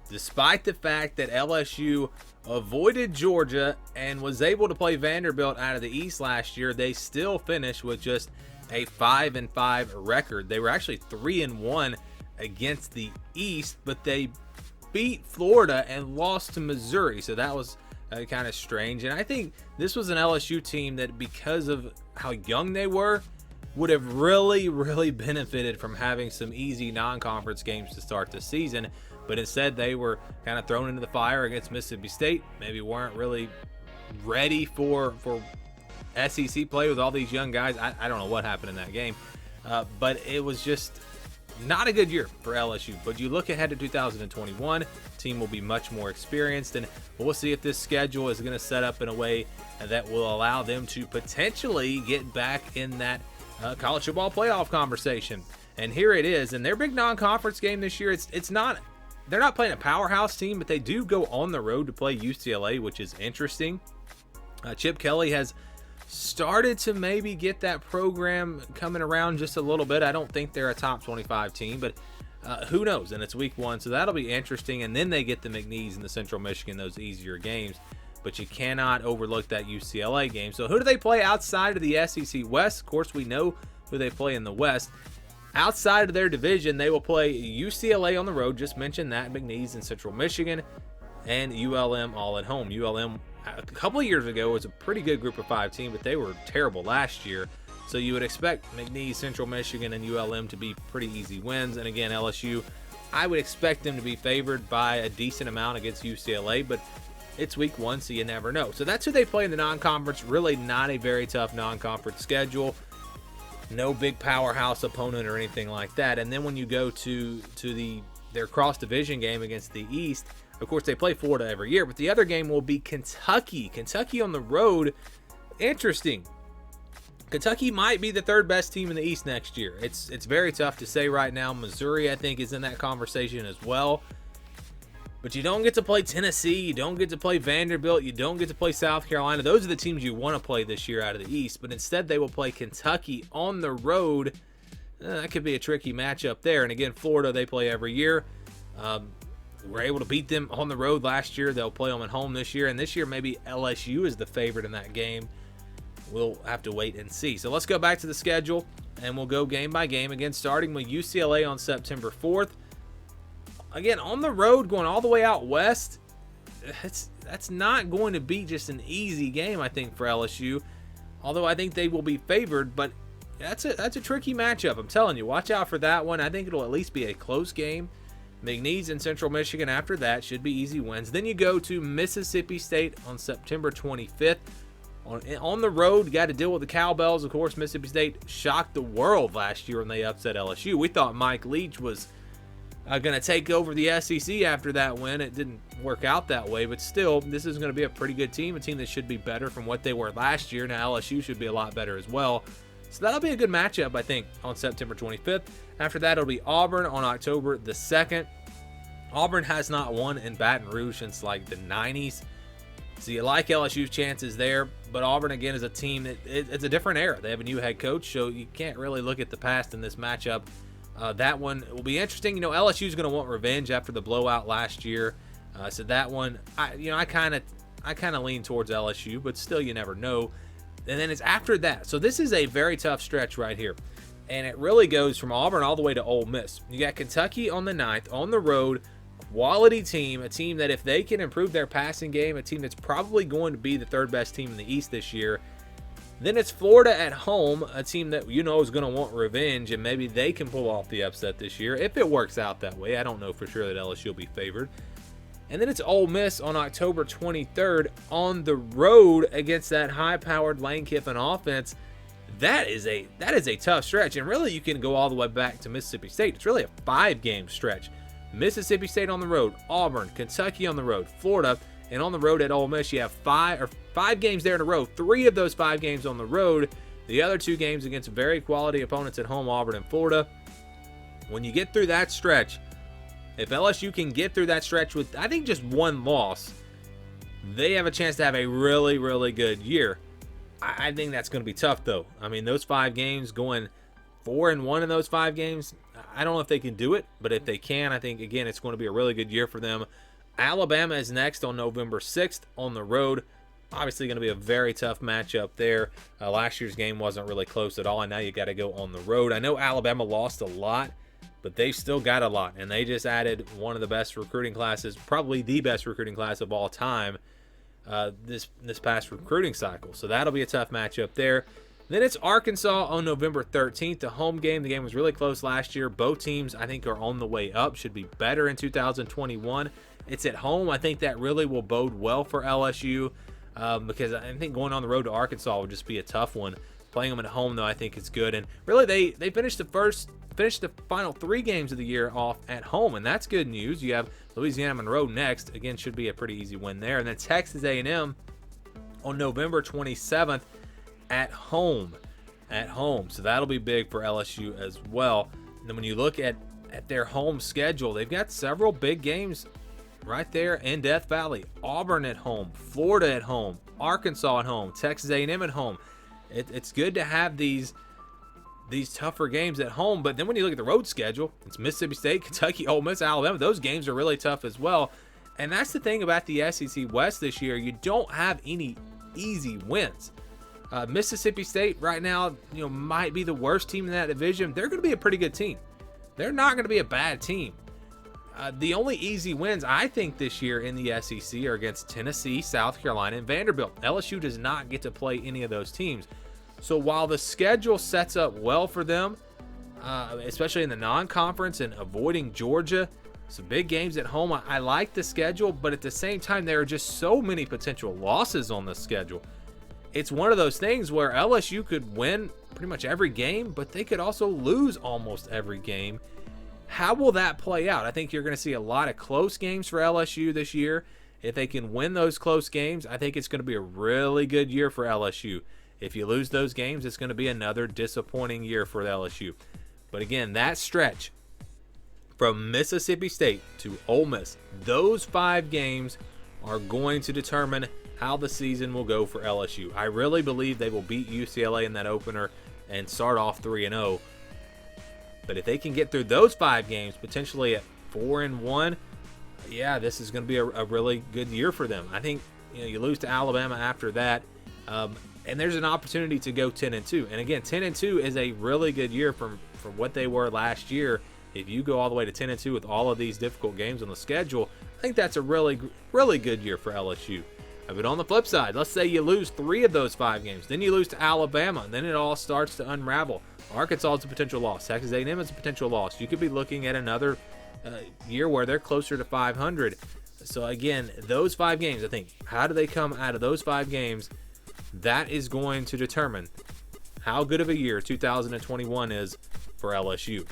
despite the fact that LSU avoided Georgia and was able to play Vanderbilt out of the East last year, they still finished with just a 5-5 record. They were actually 3-1 against the East, but they beat Florida and lost to Missouri, so that was kind of strange. And I think this was an LSU team that, because of how young they were, would have really benefited from having some easy non-conference games to start the season, but instead they were kind of thrown into the fire against Mississippi State. Maybe weren't really ready for SEC play with all these young guys. I don't know what happened in that game, but it was just not a good year for LSU. But you look ahead to 2021, the team will be much more experienced, and we'll see if this schedule is going to set up in a way that will allow them to potentially get back in that college football playoff conversation. And here it is. And their big non-conference game this year, it's not, they're not playing a powerhouse team, but they do go on the road to play UCLA, which is interesting. Chip Kelly has started to maybe get that program coming around just a little bit. I don't think they're a top 25 team, but who knows? And it's week 1, so that'll be interesting. And then they get the McNeese and the Central Michigan, those easier games. But you cannot overlook that UCLA game. So who do they play outside of the SEC West? Of course, we know who they play in the West. Outside of their division, they will play UCLA on the road. Just mentioned that. McNeese and Central Michigan, and ULM all at home. ULM, a couple of years ago, was a pretty good group of 5 team, but they were terrible last year. So you would expect McNeese, Central Michigan, and ULM to be pretty easy wins. And again, LSU, I would expect them to be favored by a decent amount against UCLA, but it's week 1, so you never know. So that's who they play in the non-conference. Really not a very tough non-conference schedule. No big powerhouse opponent or anything like that. And then when you go to their cross-division game against the East, of course, they play Florida every year, but the other game will be Kentucky. Kentucky on the road. Interesting. Kentucky might be the 3rd best team in the East next year. It's very tough to say right now. Missouri, I think, is in that conversation as well. But you don't get to play Tennessee, you don't get to play Vanderbilt, you don't get to play South Carolina. Those are the teams you want to play this year out of the East, but instead they will play Kentucky on the road. That could be a tricky matchup there. And again, Florida, they play every year. We're able to beat them on the road last year. They'll play them at home this year, and this year maybe LSU is the favorite in that game. We'll have to wait and see. So let's go back to the schedule, and we'll go game by game. Again, starting with UCLA on September 4th. Again, on the road, going all the way out west, that's not going to be just an easy game, I think, for LSU. Although I think they will be favored, but that's a tricky matchup. I'm telling you, watch out for that one. I think it'll at least be a close game. McNeese and Central Michigan after that should be easy wins. Then you go to Mississippi State on September 25th. On the road, you got to deal with the Cowbells. Of course, Mississippi State shocked the world last year when they upset LSU. We thought Mike Leach was going to take over the SEC after that win. It didn't work out that way, but still, this is going to be a pretty good team, a team that should be better from what they were last year. Now, LSU should be a lot better as well. So that'll be a good matchup, I think, on September 25th. After that, it'll be Auburn on October the 2nd. Auburn has not won in Baton Rouge since like the 90s. So you like LSU's chances there, but Auburn, again, is a team that it's a different era. They have a new head coach, so you can't really look at the past in this matchup. That one will be interesting. You know, LSU's going to want revenge after the blowout last year. So that one, I kind of lean towards LSU, but still, you never know. And then it's after that. So this is a very tough stretch right here. And it really goes from Auburn all the way to Ole Miss. You got Kentucky on the 9th, on the road, quality team, a team that if they can improve their passing game, a team that's probably going to be the 3rd best team in the East this year. Then it's Florida at home, a team that you know is going to want revenge, and maybe they can pull off the upset this year if it works out that way. I don't know for sure that LSU will be favored. And then it's Ole Miss on October 23rd on the road against that high-powered Lane Kiffin offense. That is a tough stretch, and really you can go all the way back to Mississippi State. It's really a 5-game stretch. Mississippi State on the road, Auburn, Kentucky on the road, Florida, and on the road at Ole Miss, you have five games there in a row. 3 of those 5 games on the road. The other 2 games against very quality opponents at home, Auburn and Florida. When you get through that stretch, if LSU can get through that stretch with, I think, just 1 loss, they have a chance to have a really, really good year. I think that's going to be tough, though. I mean, those 5 games going 4-1 in those 5 games. I don't know if they can do it, but if they can, I think, again, it's going to be a really good year for them. Alabama is next on November 6th on the road. Obviously going to be a very tough matchup there. Last year's game wasn't really close at all, and now you got to go on the road. I know Alabama lost a lot, but they've still got a lot, and they just added one of the best recruiting classes, probably the best recruiting class of all time this past recruiting cycle. So that'll be a tough matchup there. Then it's Arkansas on November 13th, a home game. The game was really close last year. Both teams, I think, are on the way up, should be better in 2021. It's at home. I think that really will bode well for LSU because I think going on the road to Arkansas would just be a tough one. Playing them at home, though, I think it's good. And really, they finished the final 3 games of the year off at home, and that's good news. You have Louisiana Monroe next. Again, should be a pretty easy win there. And then Texas A&M on November 27th at home. So that'll be big for LSU as well. And then when you look at their home schedule, they've got several big games right there in Death Valley. Auburn at home, Florida at home, Arkansas at home, Texas A&M at home. It's good to have these tougher games at home, but then when you look at the road schedule, it's Mississippi State, Kentucky, Ole Miss, Alabama. Those games are really tough as well. And that's the thing about the SEC West this year. You don't have any easy wins. Mississippi State right now, might be the worst team in that division. They're going to be a pretty good team. They're not going to be a bad team. The only easy wins, I think, this year in the SEC are against Tennessee, South Carolina, and Vanderbilt. LSU does not get to play any of those teams. So while the schedule sets up well for them, especially in the non-conference and avoiding Georgia, some big games at home, I like the schedule, but at the same time, there are just so many potential losses on the schedule. It's one of those things where LSU could win pretty much every game, but they could also lose almost every game. How will that play out? I think you're going to see a lot of close games for LSU this year. If they can win those close games, I think it's going to be a really good year for LSU. If you lose those games, it's going to be another disappointing year for LSU. But again, that stretch from Mississippi State to Ole Miss, those 5 games are going to determine how the season will go for LSU. I really believe they will beat UCLA in that opener and start off 3-0. But if they can get through those 5 games, potentially at 4-1, yeah, this is going to be a really good year for them. I think you lose to Alabama after that, and there's an opportunity to go 10-2. And again, 10-2 is a really good year from what they were last year. If you go all the way to 10-2 with all of these difficult games on the schedule, I think that's a really, really good year for LSU. But on the flip side, let's say you lose 3 of those 5 games. Then you lose to Alabama. And then it all starts to unravel. Arkansas is a potential loss. Texas A&M is a potential loss. You could be looking at another year where they're closer to 500. So, again, those 5 games, I think, how do they come out of those 5 games? That is going to determine how good of a year 2021 is for LSU.